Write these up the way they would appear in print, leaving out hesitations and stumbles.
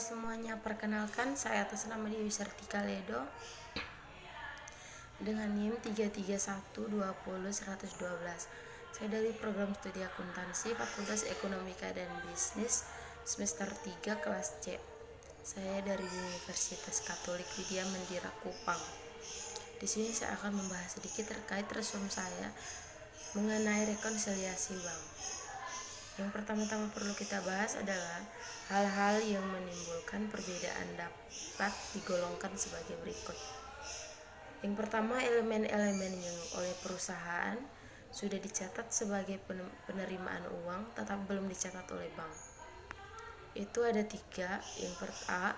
Semuanya, perkenalkan, saya atas nama Dewi Sartika Ledo dengan NIM 331201112. Saya dari program studi akuntansi Fakultas Ekonomika dan Bisnis semester 3 kelas C. Saya dari Universitas Katolik Widya Mandira Kupang. Di sini saya akan membahas sedikit terkait resume saya mengenai rekonsiliasi bank. Yang pertama-tama perlu kita bahas adalah hal-hal yang menimbulkan perbedaan dapat digolongkan sebagai berikut. Yang pertama, elemen-elemen yang oleh perusahaan sudah dicatat sebagai penerimaan uang tetapi belum dicatat oleh bank. Itu ada 3. Yang pertama,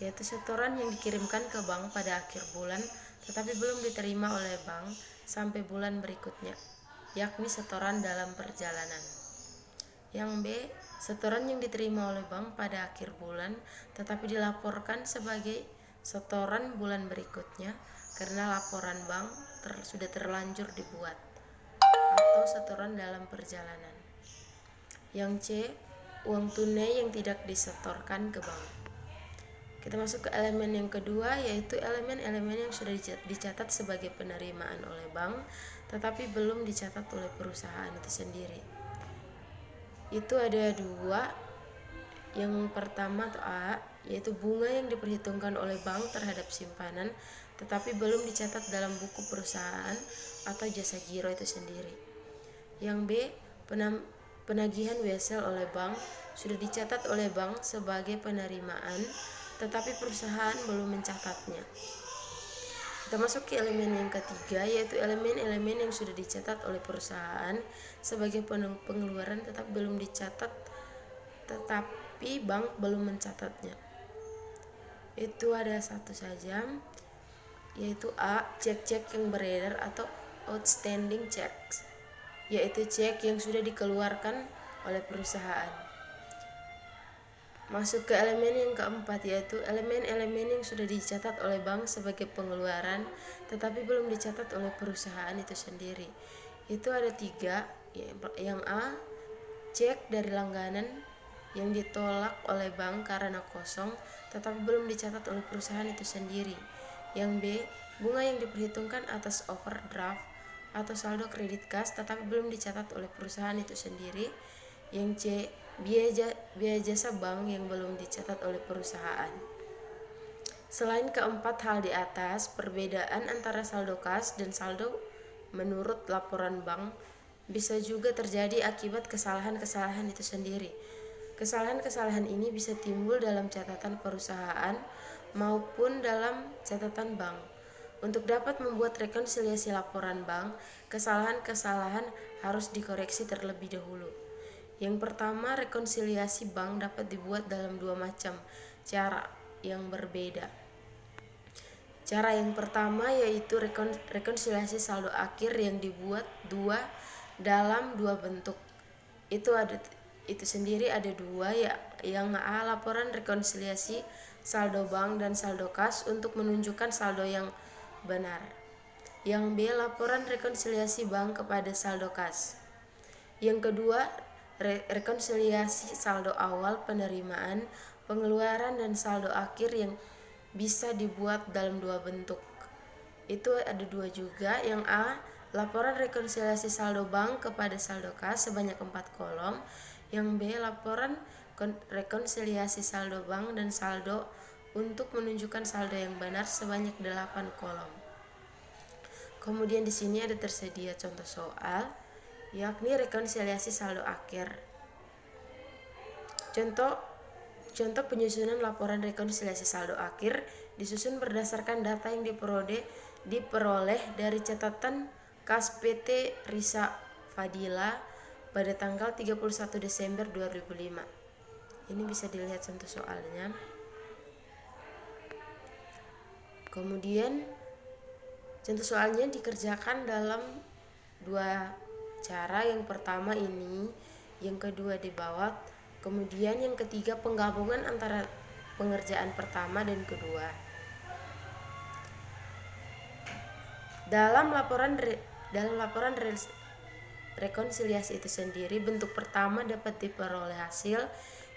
yaitu setoran yang dikirimkan ke bank pada akhir bulan tetapi belum diterima oleh bank sampai bulan berikutnya, yakni setoran dalam perjalanan. Yang B, setoran yang diterima oleh bank pada akhir bulan tetapi dilaporkan sebagai setoran bulan berikutnya karena laporan bank sudah terlanjur dibuat, atau setoran dalam perjalanan. Yang C, uang tunai yang tidak disetorkan ke bank. Kita masuk ke elemen yang kedua, yaitu elemen-elemen yang sudah dicatat sebagai penerimaan oleh bank tetapi belum dicatat oleh perusahaan itu sendiri. Itu ada 2. Yang pertama atau A, yaitu bunga yang diperhitungkan oleh bank terhadap simpanan tetapi belum dicatat dalam buku perusahaan atau jasa giro itu sendiri. Yang B, penagihan wesel oleh bank sudah dicatat oleh bank sebagai penerimaan tetapi perusahaan belum mencatatnya. Kita masuk ke elemen yang ketiga, yaitu elemen-elemen yang sudah dicatat oleh perusahaan sebagai pengeluaran tetapi belum dicatat tetapi bank belum mencatatnya. Itu ada 1 saja, yaitu A, cek-cek yang beredar atau outstanding checks, yaitu cek yang sudah dikeluarkan oleh perusahaan. Masuk ke elemen yang keempat, yaitu elemen-elemen yang sudah dicatat oleh bank sebagai pengeluaran tetapi belum dicatat oleh perusahaan itu sendiri. Itu ada 3. Yang A, cek dari langganan yang ditolak oleh bank karena kosong tetapi belum dicatat oleh perusahaan itu sendiri. Yang B, bunga yang diperhitungkan atas overdraft atau saldo kredit kas tetapi belum dicatat oleh perusahaan itu sendiri. Yang C, biaya jasa bank yang belum dicatat oleh perusahaan. Selain keempat hal di atas, perbedaan antara saldo kas dan saldo menurut laporan bank bisa juga terjadi akibat kesalahan-kesalahan itu sendiri. Kesalahan-kesalahan ini bisa timbul dalam catatan perusahaan maupun dalam catatan bank. Untuk dapat membuat rekonsiliasi laporan bank, kesalahan-kesalahan harus dikoreksi terlebih dahulu. Yang pertama, rekonsiliasi bank dapat dibuat dalam 2 macam cara yang berbeda. Cara yang pertama yaitu rekonsiliasi saldo akhir yang dibuat dalam 2 bentuk. Itu sendiri ada 2, ya. Yang A, laporan rekonsiliasi saldo bank dan saldo kas untuk menunjukkan saldo yang benar. Yang B, laporan rekonsiliasi bank kepada saldo kas. Yang kedua, rekonsiliasi saldo awal penerimaan, pengeluaran dan saldo akhir yang bisa dibuat dalam 2 bentuk. Itu ada 2 juga. Yang A, laporan rekonsiliasi saldo bank kepada saldo kas sebanyak 4 kolom. Yang B, laporan rekonsiliasi saldo bank dan saldo untuk menunjukkan saldo yang benar sebanyak 8 kolom. Kemudian di sini ada tersedia contoh soal, yakni rekonsiliasi saldo akhir. Contoh penyusunan laporan rekonsiliasi saldo akhir disusun berdasarkan data yang diperoleh dari catatan kas PT Risa Fadila pada tanggal 31 Desember 2005. Ini bisa dilihat contoh soalnya. Kemudian contoh soalnya dikerjakan dalam 2 cara. Yang pertama ini, yang kedua di bawah. Kemudian yang ketiga, penggabungan antara pengerjaan pertama dan kedua. Dalam laporan rekonsiliasi itu sendiri, bentuk pertama dapat diperoleh hasil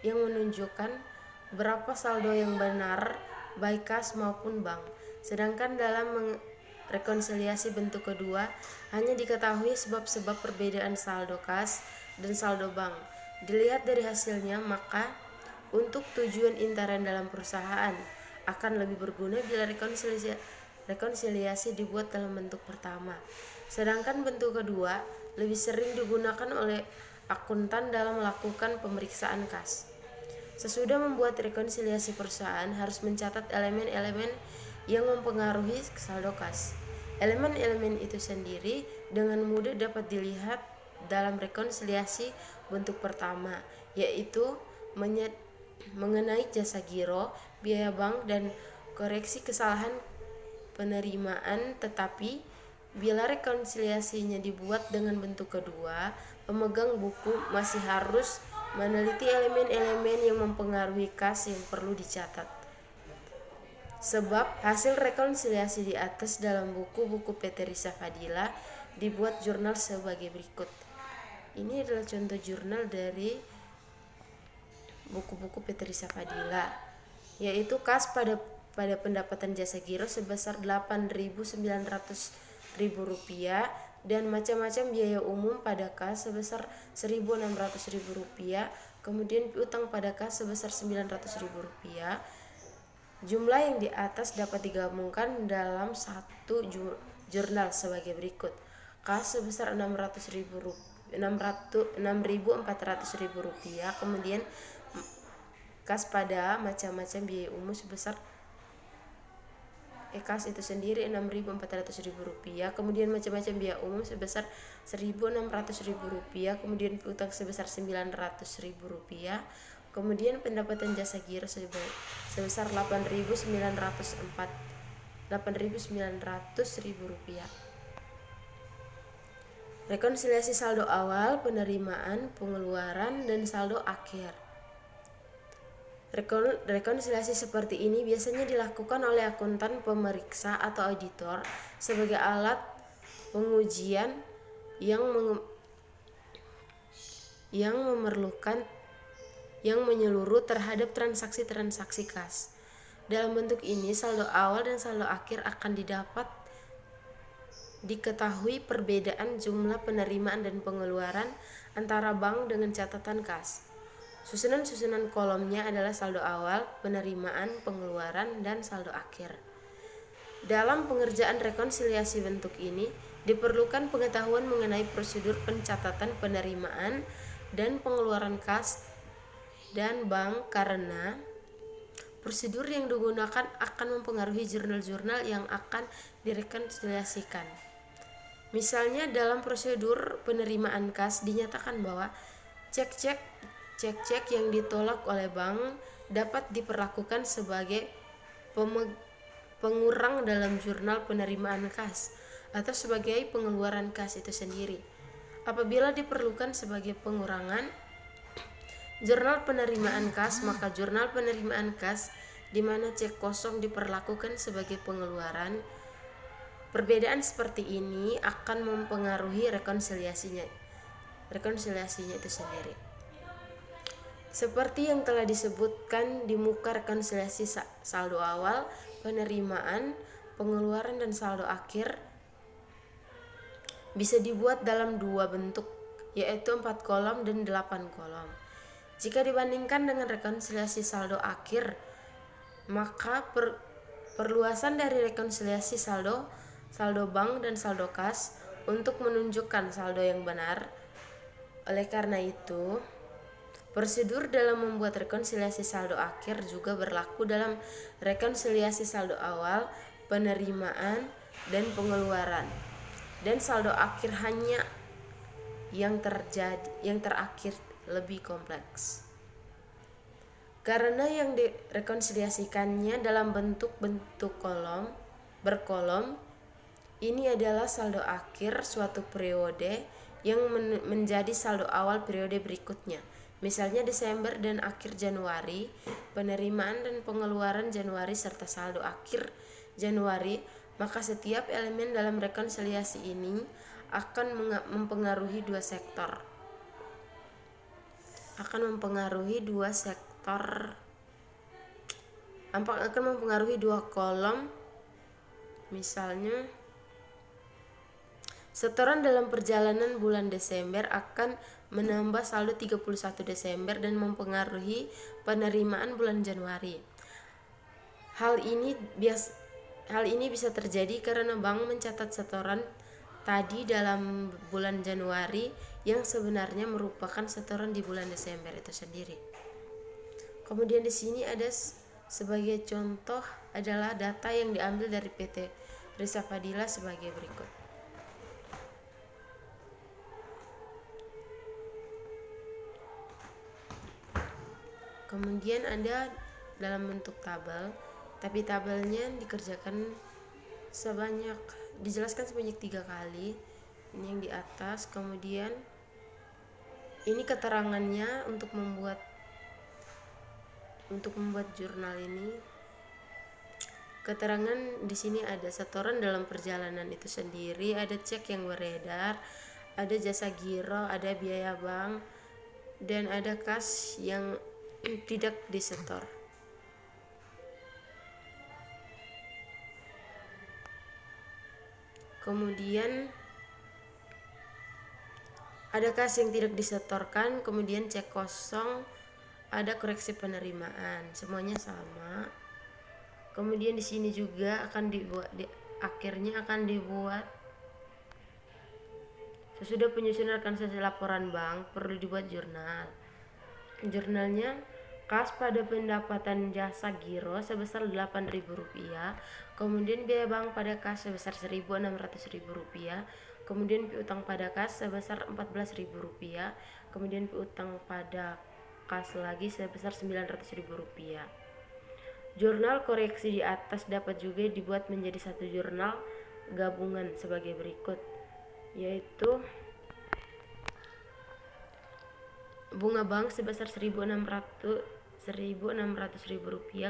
yang menunjukkan berapa saldo yang benar baik kas maupun bank. Sedangkan dalam rekonsiliasi bentuk kedua hanya diketahui sebab-sebab perbedaan saldo kas dan saldo bank. Dilihat dari hasilnya, maka untuk tujuan intern dalam perusahaan akan lebih berguna bila rekonsiliasi dibuat dalam bentuk pertama. Sedangkan bentuk kedua lebih sering digunakan oleh akuntan dalam melakukan pemeriksaan kas. Sesudah membuat rekonsiliasi, perusahaan harus mencatat elemen-elemen yang mempengaruhi saldo kas. Elemen-elemen itu sendiri dengan mudah dapat dilihat dalam rekonsiliasi bentuk pertama, yaitu mengenai jasa giro, biaya bank, dan koreksi kesalahan penerimaan. Tetapi bila rekonsiliasinya dibuat dengan bentuk kedua, pemegang buku masih harus meneliti elemen-elemen yang mempengaruhi kas yang perlu dicatat. Sebab hasil rekonsiliasi di atas dalam buku-buku PT Risa Fadila dibuat jurnal sebagai berikut. Ini adalah contoh jurnal dari buku-buku PT Risa Fadila, yaitu kas pada pendapatan jasa giro sebesar Rp8.900.000 dan macam-macam biaya umum pada kas sebesar Rp1.600.000, kemudian piutang pada kas sebesar Rp900.000. Jumlah yang di atas dapat digabungkan dalam satu jurnal sebagai berikut. Kas sebesar Rp6.400.000, kemudian kas pada macam-macam biaya umum sebesar kas itu sendiri Rp6.400.000, kemudian macam-macam biaya umum sebesar Rp1.600.000, kemudian piutang sebesar Rp900.000, kemudian pendapatan jasa giro sebesar Rp8.900.000. Rekonsiliasi saldo awal, penerimaan, pengeluaran, dan saldo akhir. Rekonsiliasi seperti ini biasanya dilakukan oleh akuntan pemeriksa atau auditor sebagai alat pengujian yang menyeluruh terhadap transaksi-transaksi kas. Dalam bentuk ini, saldo awal dan saldo akhir akan diketahui perbedaan jumlah penerimaan dan pengeluaran antara bank dengan catatan kas. Susunan-susunan kolomnya adalah saldo awal, penerimaan, pengeluaran, dan saldo akhir. Dalam pengerjaan rekonsiliasi bentuk ini, diperlukan pengetahuan mengenai prosedur pencatatan penerimaan dan pengeluaran kas dan bank karena prosedur yang digunakan akan mempengaruhi jurnal-jurnal yang akan direkonsiliasikan. Misalnya dalam prosedur penerimaan kas dinyatakan bahwa cek-cek yang ditolak oleh bank dapat diperlakukan sebagai pengurang dalam jurnal penerimaan kas atau sebagai pengeluaran kas itu sendiri. Apabila diperlukan sebagai pengurangan jurnal penerimaan kas, maka jurnal penerimaan kas di mana cek kosong diperlakukan sebagai pengeluaran. Perbedaan seperti ini akan mempengaruhi rekonsiliasinya itu sendiri. Seperti yang telah disebutkan di muka rekonsiliasi saldo awal, penerimaan, pengeluaran, dan saldo akhir bisa dibuat dalam dua bentuk, yaitu 4 kolom dan 8 kolom. Jika dibandingkan dengan rekonsiliasi saldo akhir, maka perluasan dari rekonsiliasi saldo bank dan saldo kas untuk menunjukkan saldo yang benar. Oleh karena itu, prosedur dalam membuat rekonsiliasi saldo akhir juga berlaku dalam rekonsiliasi saldo awal, penerimaan, dan pengeluaran. Dan saldo akhir hanya yang terakhir lebih kompleks. Karena yang direkonsiliasikannya dalam bentuk berkolom, ini adalah saldo akhir suatu periode yang menjadi saldo awal periode berikutnya. Misalnya Desember dan akhir Januari, penerimaan dan pengeluaran Januari serta saldo akhir Januari, maka setiap elemen dalam rekonsiliasi ini akan mempengaruhi dua sektor akan mempengaruhi dua kolom. Misalnya, setoran dalam perjalanan bulan Desember akan menambah saldo 31 Desember dan mempengaruhi penerimaan bulan Januari. Hal ini bisa terjadi karena bank mencatat setoran tadi dalam bulan Januari yang sebenarnya merupakan setoran di bulan Desember itu sendiri. Kemudian di sini ada sebagai contoh adalah data yang diambil dari PT Risa Fadila sebagai berikut. Kemudian ada dalam bentuk tabel, tapi tabelnya dijelaskan sebanyak 3 kali. Ini yang di atas, kemudian ini keterangannya untuk membuat jurnal ini. Keterangan di sini ada setoran dalam perjalanan itu sendiri, ada cek yang beredar, ada jasa giro, ada biaya bank, dan ada kas yang tidak disetor. Kemudian ada kas yang tidak disetorkan, kemudian cek kosong, ada koreksi penerimaan, semuanya sama. Kemudian di sini juga akan dibuat sesudah penyusunan rekomendasi laporan bank perlu dibuat jurnal. Jurnalnya kas pada pendapatan jasa giro sebesar Rp8.000, kemudian biaya bank pada kas sebesar Rp1.600.000, kemudian piutang pada kas sebesar Rp14.000, kemudian piutang pada kas lagi sebesar Rp900.000. Jurnal koreksi di atas dapat juga dibuat menjadi satu jurnal gabungan sebagai berikut, yaitu bunga bank sebesar Rp1.600.000,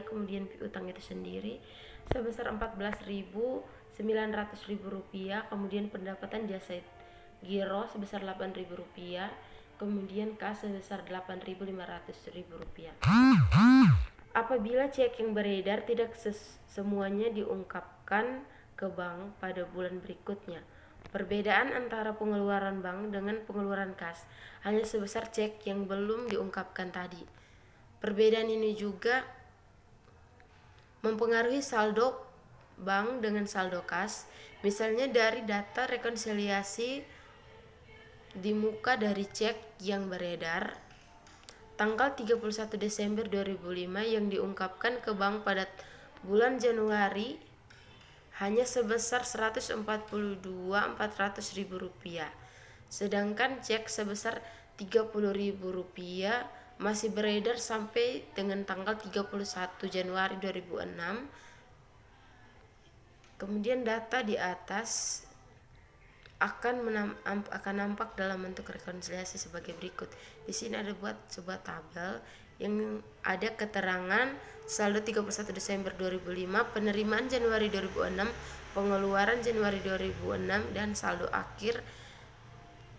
kemudian piutang itu sendiri sebesar Rp14.900.000, kemudian pendapatan jasa giro sebesar Rp8.000, kemudian kas sebesar Rp8.500.000. Apabila cek yang beredar tidak semuanya diungkapkan ke bank pada bulan berikutnya, perbedaan antara pengeluaran bank dengan pengeluaran kas hanya sebesar cek yang belum diungkapkan tadi. Perbedaan ini juga mempengaruhi saldo bank dengan saldo kas. Misalnya dari data rekonsiliasi di muka dari cek yang beredar tanggal 31 Desember 2005 yang diungkapkan ke bank pada bulan Januari hanya sebesar Rp142.400.000, sedangkan cek sebesar Rp30.000 masih beredar sampai dengan tanggal 31 Januari 2006. Kemudian data di atas akan nampak dalam bentuk rekonsiliasi sebagai berikut. Di sini ada buat sebuah tabel yang ada keterangan saldo 31 Desember 2005, penerimaan Januari 2006, pengeluaran Januari 2006, dan saldo akhir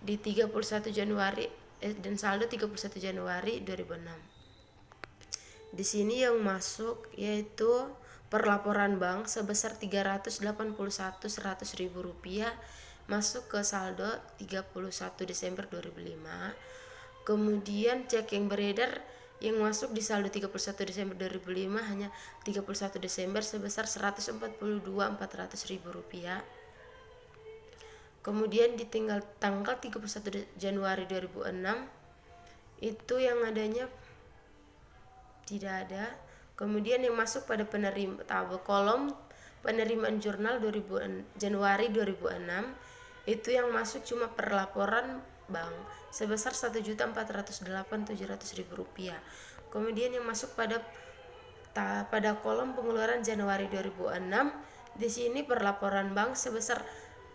di 31 Januari dan saldo 31 Januari 2006. Di sini yang masuk yaitu perlaporan bank sebesar Rp381.100.000 masuk ke saldo 31 Desember 2005. Kemudian cek yang beredar yang masuk di saldo 31 Desember 2005 hanya 31 Desember sebesar Rp142.400.000. Kemudian di tanggal 31 Januari 2006 itu yang adanya tidak ada. Kemudian yang masuk pada tabel kolom penerimaan jurnal Januari 2006 itu yang masuk cuma perlaporan bank sebesar Rp1.408.700.000. Kemudian yang masuk pada kolom pengeluaran Januari 2006, di sini perlaporan bank sebesar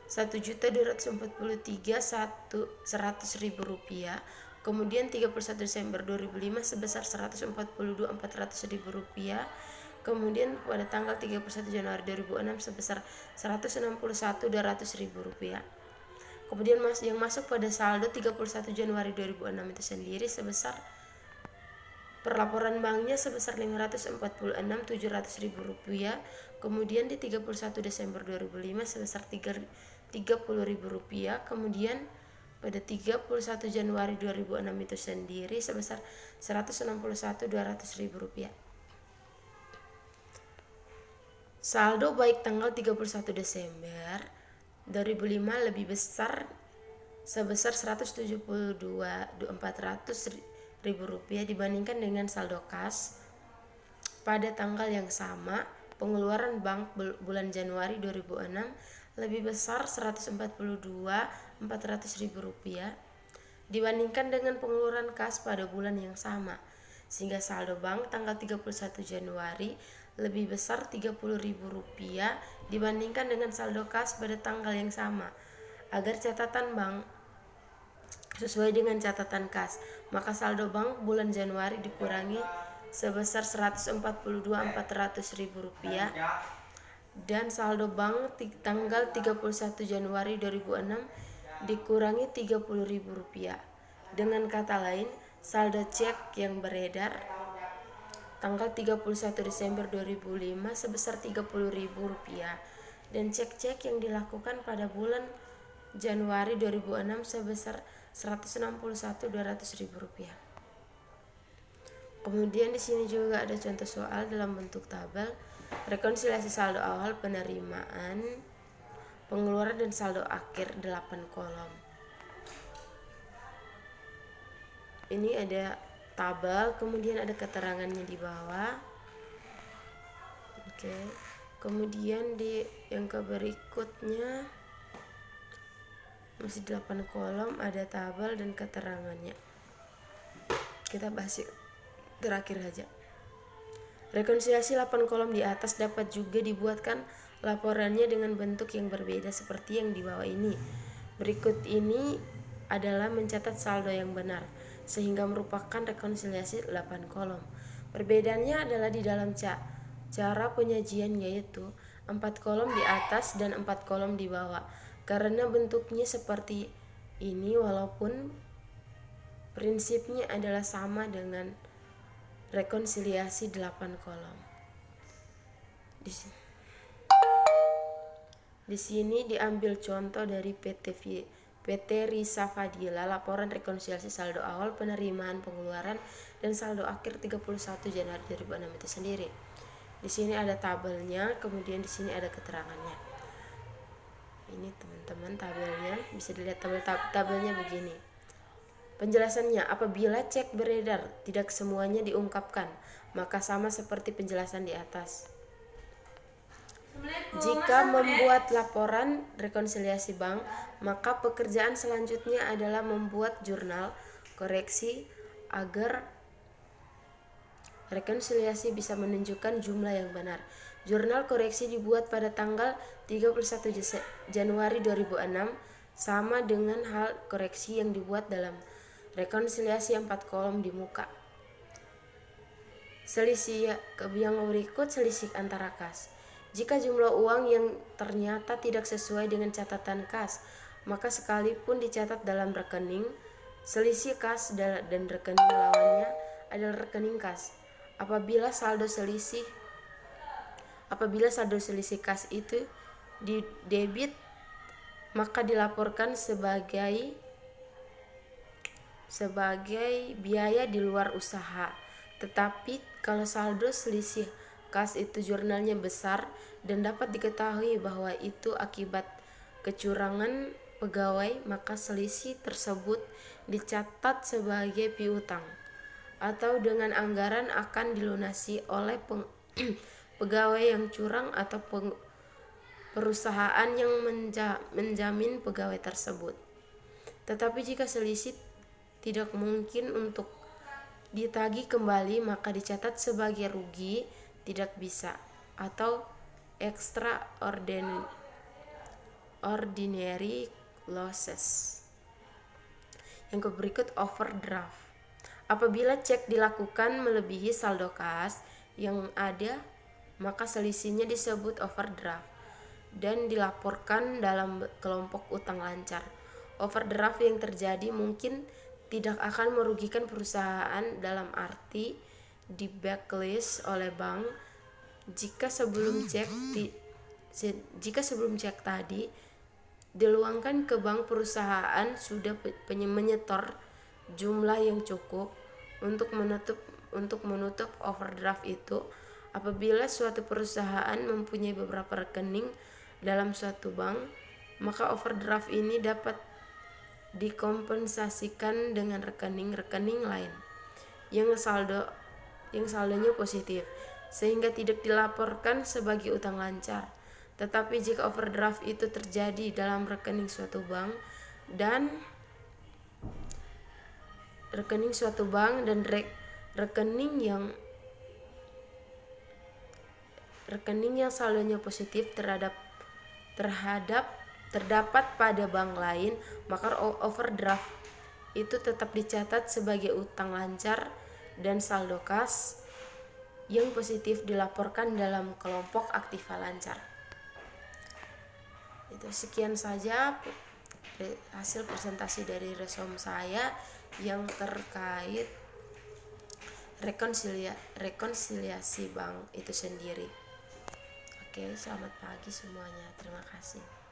Rp1.243.100.000. Kemudian 31 Desember 2005 sebesar Rp142.400.000. Kemudian pada tanggal 31 Januari 2006 sebesar Rp161.200.000. Kemudian yang masuk pada saldo 31 Januari 2006 itu sendiri sebesar Perlaporan banknya sebesar Rp546.700.000, kemudian di 31 Desember 2005 sebesar Rp30.000, kemudian pada 31 Januari 2006 itu sendiri sebesar Rp161.200.000. Saldo baik tanggal 31 Desember 2005 lebih besar sebesar Rp172.400.000 dibandingkan dengan saldo kas pada tanggal yang sama. Pengeluaran bank bulan Januari 2006 lebih besar Rp142.400.000 dibandingkan dengan pengeluaran kas pada bulan yang sama, sehingga saldo bank tanggal 31 Januari lebih besar Rp30.000 dibandingkan dengan saldo kas pada tanggal yang sama. Agar catatan bank sesuai dengan catatan kas, maka saldo bank bulan Januari dikurangi sebesar Rp142.400.000 dan saldo bank tanggal 31 Januari 2006 dikurangi Rp30.000. Dengan kata lain, saldo cek yang beredar tanggal 31 Desember 2005 sebesar Rp30.000 dan cek-cek yang dilakukan pada bulan Januari 2006 sebesar Rp161.200.000. Kemudian di sini juga ada contoh soal dalam bentuk tabel rekonsiliasi saldo awal, penerimaan, pengeluaran dan saldo akhir 8 kolom. Ini ada tabel, kemudian ada keterangannya di bawah. Oke. Kemudian di yang berikutnya masih 8 kolom, ada tabel dan keterangannya. Kita bahas terakhir saja. Rekonsiliasi 8 kolom di atas dapat juga dibuatkan laporannya dengan bentuk yang berbeda seperti yang di bawah ini. Berikut ini adalah mencatat saldo yang benar, sehingga merupakan rekonsiliasi 8 kolom. Perbedaannya adalah di dalam cara penyajian, yaitu 4 kolom di atas dan 4 kolom di bawah. Karena bentuknya seperti ini, walaupun prinsipnya adalah sama dengan rekonsiliasi 8 kolom. Di sini diambil contoh dari PT Risa Fadila, laporan rekonsiliasi saldo awal, penerimaan, pengeluaran, dan saldo akhir 31 Januari 2006 itu sendiri. Di sini ada tabelnya, kemudian di sini ada keterangannya. Ini teman-teman tabelnya, bisa dilihat tabelnya begini. Penjelasannya, apabila cek beredar tidak semuanya diungkapkan, maka sama seperti penjelasan di atas. Jika membuat laporan rekonsiliasi bank, maka pekerjaan selanjutnya adalah membuat jurnal koreksi agar rekonsiliasi bisa menunjukkan jumlah yang benar. Jurnal koreksi dibuat pada tanggal 31 Januari 2006, sama dengan hal koreksi yang dibuat dalam rekonsiliasi 4 kolom di muka. Selisih yang berikut selisih antara kas. Jika jumlah uang yang ternyata tidak sesuai dengan catatan kas, maka sekalipun dicatat dalam rekening, selisih kas dan rekening lawannya adalah rekening kas. Apabila saldo selisih kas itu di debit, maka dilaporkan sebagai biaya di luar usaha. Tetapi kalau saldo selisih kas itu jurnalnya besar dan dapat diketahui bahwa itu akibat kecurangan pegawai, maka selisih tersebut dicatat sebagai piutang atau dengan anggaran akan dilunasi oleh pegawai yang curang atau perusahaan yang menjamin pegawai tersebut. Tetapi jika selisih tidak mungkin untuk ditagih kembali, maka dicatat sebagai rugi tidak bisa atau extraordinary losses. Yang berikut overdraft. Apabila cek dilakukan melebihi saldo kas yang ada, maka selisihnya disebut overdraft dan dilaporkan dalam kelompok utang lancar. Overdraft yang terjadi mungkin tidak akan merugikan perusahaan dalam arti di blacklist oleh bank jika sebelum cek tadi diluangkan ke bank perusahaan sudah menyetor jumlah yang cukup untuk menutup overdraft itu. Apabila suatu perusahaan mempunyai beberapa rekening dalam suatu bank, maka overdraft ini dapat dikompensasikan dengan rekening-rekening lain yang saldonya positif, sehingga tidak dilaporkan sebagai utang lancar. Tetapi jika overdraft itu terjadi dalam rekening suatu bank dan rekening yang saldonya positif terdapat pada bank lain, maka overdraft itu tetap dicatat sebagai utang lancar dan saldo kas yang positif dilaporkan dalam kelompok aktiva lancar. Itu sekian saja hasil presentasi dari resume saya yang terkait rekonsiliasi bank itu sendiri. Oke, selamat pagi semuanya. Terima kasih.